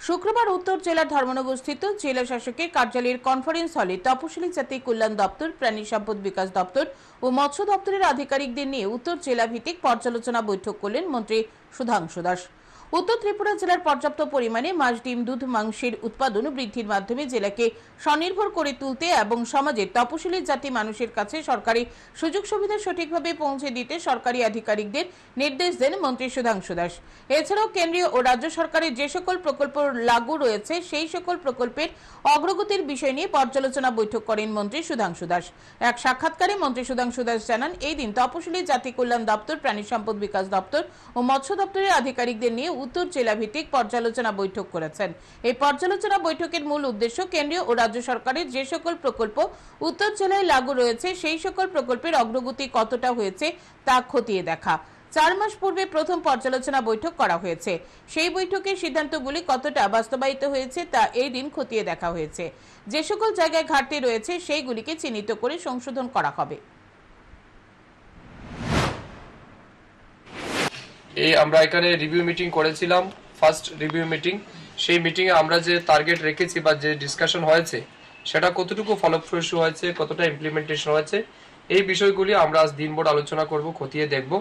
শুক্রবার উত্তর জেলার ধর্মনগরস্থিত জেলা শাসকের কার্যালয়ের কনফারেন্স হলে তপশিলি জাতি কল্যাণ দপ্তর, প্রাণী সম্পদ বিকাশ দপ্তর ও মৎস্য দপ্তরের আধিকারিকদের নিয়ে উত্তর জেলা ভিত্তিক পর্যালোচনা বৈঠক করলেন মন্ত্রী সুধাংশু দাস। উত্তর ত্রিপুরা জেলার পর্যাপ্ত পরিমাণে মাছ, ডিম, দুধ, মাংসের উৎপাদন বৃদ্ধির মাধ্যমে জেলাকে স্বনির্ভর করে তুলতে এবং সমাজের তপশিলি জাতি মানুষের কাছে সরকারি সুযোগ সুবিধা সঠিকভাবে পৌঁছে দিতে সরকারি আধিকারিকদের নির্দেশ দেন মন্ত্রী সুধাংশু দাস। এছাড়াও কেন্দ্রীয় ও রাজ্য সরকারের যে সকল প্রকল্প লাগু রয়েছে সেই সকল প্রকল্পের অগ্রগতির বিষয় নিয়ে পর্যালোচনা বৈঠক করেন মন্ত্রী সুধাংশু দাস। এক সাক্ষাৎকারে মন্ত্রী সুধাংশু দাস জানান, এই দিন তপশিলি জাতি কল্যাণ দপ্তর, প্রাণী সম্পদ বিকাশ দপ্তর ও মৎস্য দপ্তরের আধিকারিকদের নিয়ে উত্তর জেলা ভিত্তিক পর্যালোচনা বৈঠক করেছেন। এই পর্যালোচনা বৈঠকের মূল উদ্দেশ্য কেন্দ্রীয় ও রাজ্য সরকারের যে সকল প্রকল্প উত্তর জেলায় লাগু রয়েছে সেই সকল প্রকল্পের অগ্রগতি কতটা হয়েছে তা খতিয়ে দেখা। 4 মাস পূর্বে প্রথম পর্যালোচনা বৈঠক করা হয়েছে, সেই বৈঠকের সিদ্ধান্তগুলি কতটা বাস্তবায়িত হয়েছে তা এই দিন খতিয়ে দেখা হয়েছে। যে সকল জায়গায় ঘাটতি রয়েছে সেইগুলিকে চিহ্নিত করে সংশোধন করা হবে। আমরা এখানে রিভিউ মিটিং করেছিলাম, ফার্স্ট রিভিউ মিটিং। সেই মিটিং এ আমরা যে টার্গেট রেখেছি বা যে ডিসকাশন হয়েছে সেটা কতটুকু ফলপ্রসূ হয়েছে, কতটা ইমপ্লিমেন্টেশন হয়েছে, এই বিষয়গুলি আমরা আজ দিনভর আলোচনা করব, খতিয়ে দেখব।